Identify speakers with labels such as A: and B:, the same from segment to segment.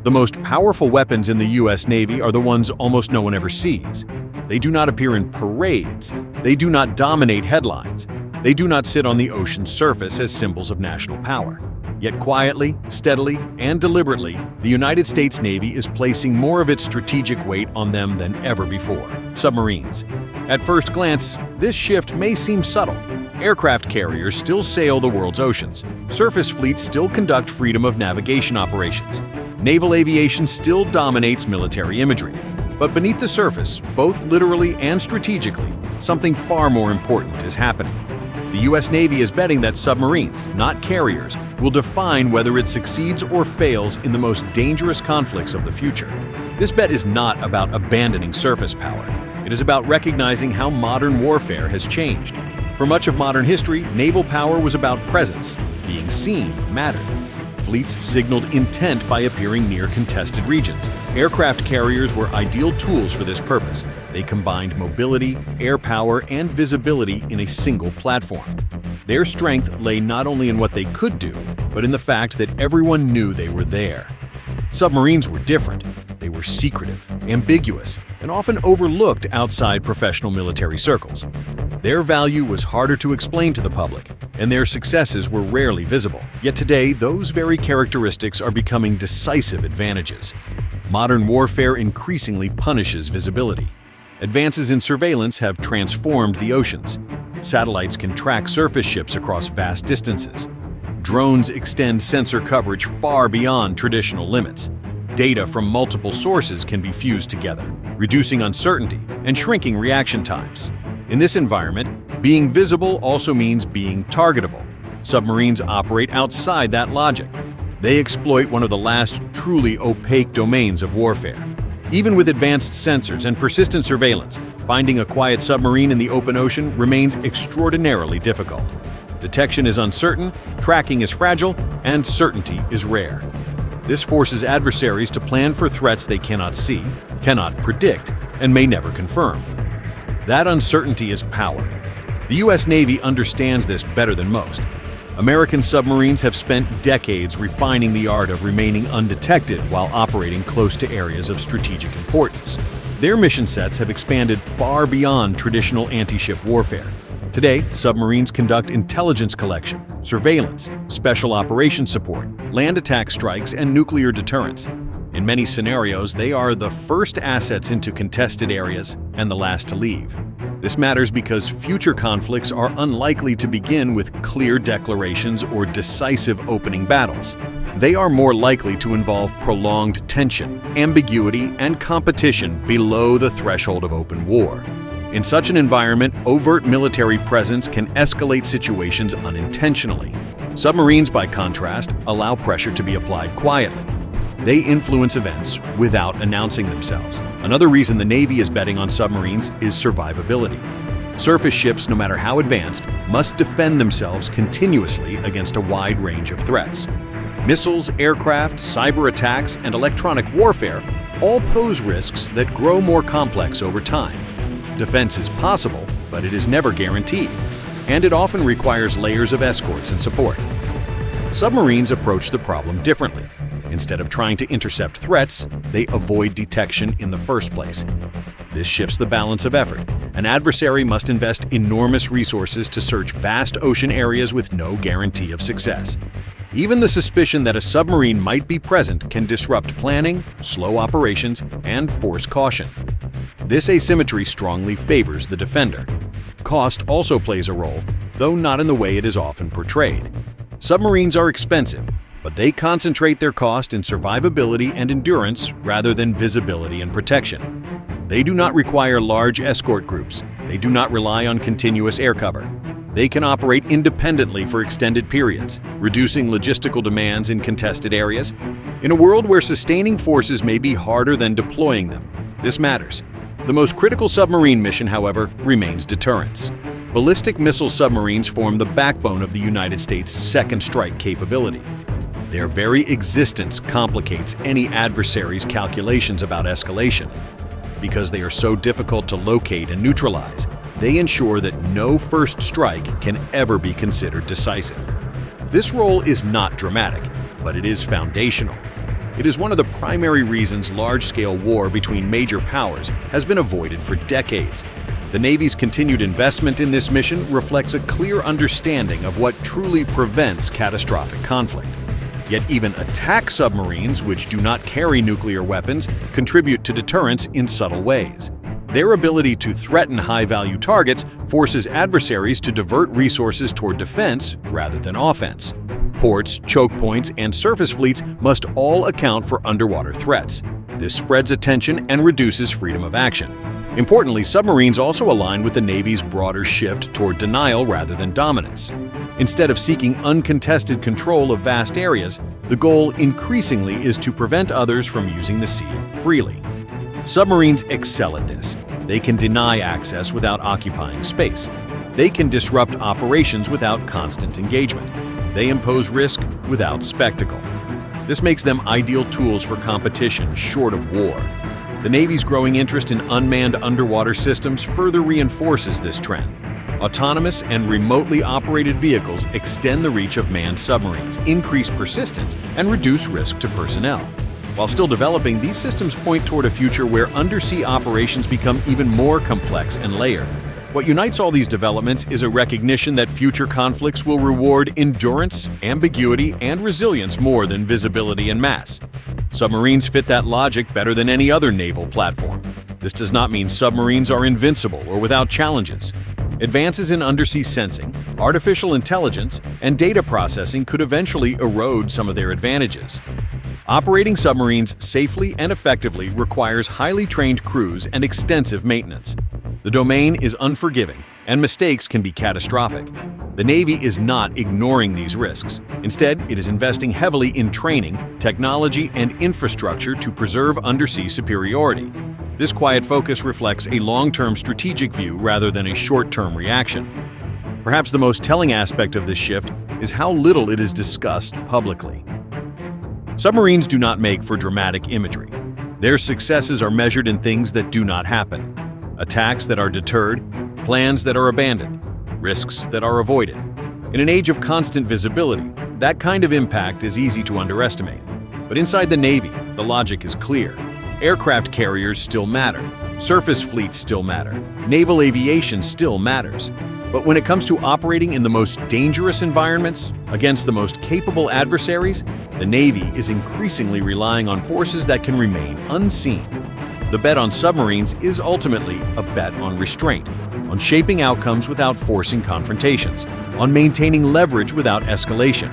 A: The most powerful weapons in the U.S. Navy are the ones almost no one ever sees. They do not appear in parades. They do not dominate headlines. They do not sit on the ocean's surface as symbols of national power. Yet quietly, steadily, and deliberately, the United States Navy is placing more of its strategic weight on them than ever before: submarines. At first glance, this shift may seem subtle. Aircraft carriers still sail the world's oceans. Surface fleets still conduct freedom of navigation operations. Naval aviation still dominates military imagery. But beneath the surface, both literally and strategically, something far more important is happening. The U.S. Navy is betting that submarines, not carriers, will define whether it succeeds or fails in the most dangerous conflicts of the future. This bet is not about abandoning surface power. It is about recognizing how modern warfare has changed. For much of modern history, naval power was about presence. Being seen mattered. Fleets signaled intent by appearing near contested regions. Aircraft carriers were ideal tools for this purpose. They combined mobility, air power, and visibility in a single platform. Their strength lay not only in what they could do, but in the fact that everyone knew they were there. Submarines were different. They were secretive, ambiguous, and often overlooked outside professional military circles. Their value was harder to explain to the public, and their successes were rarely visible. Yet today, those very characteristics are becoming decisive advantages. Modern warfare increasingly punishes visibility. Advances in surveillance have transformed the oceans. Satellites can track surface ships across vast distances. Drones extend sensor coverage far beyond traditional limits. Data from multiple sources can be fused together, reducing uncertainty and shrinking reaction times. In this environment, being visible also means being targetable. Submarines operate outside that logic. They exploit one of the last truly opaque domains of warfare. Even with advanced sensors and persistent surveillance, finding a quiet submarine in the open ocean remains extraordinarily difficult. Detection is uncertain, tracking is fragile, and certainty is rare. This forces adversaries to plan for threats they cannot see, cannot predict, and may never confirm. That uncertainty is power. The U.S. Navy understands this better than most. American submarines have spent decades refining the art of remaining undetected while operating close to areas of strategic importance. Their mission sets have expanded far beyond traditional anti-ship warfare. Today, submarines conduct intelligence collection, surveillance, special operations support, land attack strikes, and nuclear deterrence. In many scenarios, they are the first assets into contested areas and the last to leave. This matters because future conflicts are unlikely to begin with clear declarations or decisive opening battles. They are more likely to involve prolonged tension, ambiguity, and competition below the threshold of open war. In such an environment, overt military presence can escalate situations unintentionally. Submarines, by contrast, allow pressure to be applied quietly. They influence events without announcing themselves. Another reason the Navy is betting on submarines is survivability. Surface ships, no matter how advanced, must defend themselves continuously against a wide range of threats. Missiles, aircraft, cyber attacks, and electronic warfare all pose risks that grow more complex over time. Defense is possible, but it is never guaranteed, and it often requires layers of escorts and support. Submarines approach the problem differently. Instead of trying to intercept threats, they avoid detection in the first place. This shifts the balance of effort. An adversary must invest enormous resources to search vast ocean areas with no guarantee of success. Even the suspicion that a submarine might be present can disrupt planning, slow operations, and force caution. This asymmetry strongly favors the defender. Cost also plays a role, though not in the way it is often portrayed. Submarines are expensive, but they concentrate their cost in survivability and endurance rather than visibility and protection. They do not require large escort groups. They do not rely on continuous air cover. They can operate independently for extended periods, reducing logistical demands in contested areas. In a world where sustaining forces may be harder than deploying them, this matters. The most critical submarine mission, however, remains deterrence. Ballistic missile submarines form the backbone of the United States' second strike capability. Their very existence complicates any adversary's calculations about escalation. Because they are so difficult to locate and neutralize, they ensure that no first strike can ever be considered decisive. This role is not dramatic, but it is foundational. It is one of the primary reasons large-scale war between major powers has been avoided for decades. The Navy's continued investment in this mission reflects a clear understanding of what truly prevents catastrophic conflict. Yet even attack submarines, which do not carry nuclear weapons, contribute to deterrence in subtle ways. Their ability to threaten high-value targets forces adversaries to divert resources toward defense rather than offense. Ports, choke points, and surface fleets must all account for underwater threats. This spreads attention and reduces freedom of action. Importantly, submarines also align with the Navy's broader shift toward denial rather than dominance. Instead of seeking uncontested control of vast areas, the goal increasingly is to prevent others from using the sea freely. Submarines excel at this. They can deny access without occupying space. They can disrupt operations without constant engagement. They impose risk without spectacle. This makes them ideal tools for competition short of war. The Navy's growing interest in unmanned underwater systems further reinforces this trend. Autonomous and remotely operated vehicles extend the reach of manned submarines, increase persistence, and reduce risk to personnel. While still developing, these systems point toward a future where undersea operations become even more complex and layered. What unites all these developments is a recognition that future conflicts will reward endurance, ambiguity, and resilience more than visibility and mass. Submarines fit that logic better than any other naval platform. This does not mean submarines are invincible or without challenges. Advances in undersea sensing, artificial intelligence, and data processing could eventually erode some of their advantages. Operating submarines safely and effectively requires highly trained crews and extensive maintenance. The domain is unforgiving, and mistakes can be catastrophic. The Navy is not ignoring these risks. Instead, it is investing heavily in training, technology, and infrastructure to preserve undersea superiority. This quiet focus reflects a long-term strategic view rather than a short-term reaction. Perhaps the most telling aspect of this shift is how little it is discussed publicly. Submarines do not make for dramatic imagery. Their successes are measured in things that do not happen: attacks that are deterred, plans that are abandoned, risks that are avoided. In an age of constant visibility, that kind of impact is easy to underestimate. But inside the Navy, the logic is clear. Aircraft carriers still matter. Surface fleets still matter. Naval aviation still matters. But when it comes to operating in the most dangerous environments, against the most capable adversaries, the Navy is increasingly relying on forces that can remain unseen. The bet on submarines is ultimately a bet on restraint, on shaping outcomes without forcing confrontations, on maintaining leverage without escalation.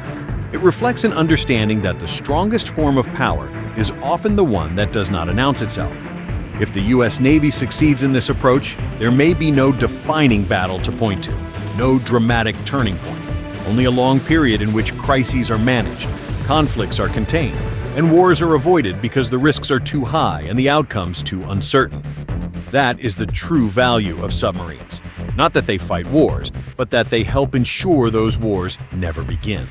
A: It reflects an understanding that the strongest form of power is often the one that does not announce itself. If the U.S. Navy succeeds in this approach, there may be no defining battle to point to, no dramatic turning point, only a long period in which crises are managed, conflicts are contained, and wars are avoided because the risks are too high and the outcomes too uncertain. That is the true value of submarines. Not that they fight wars, but that they help ensure those wars never begin.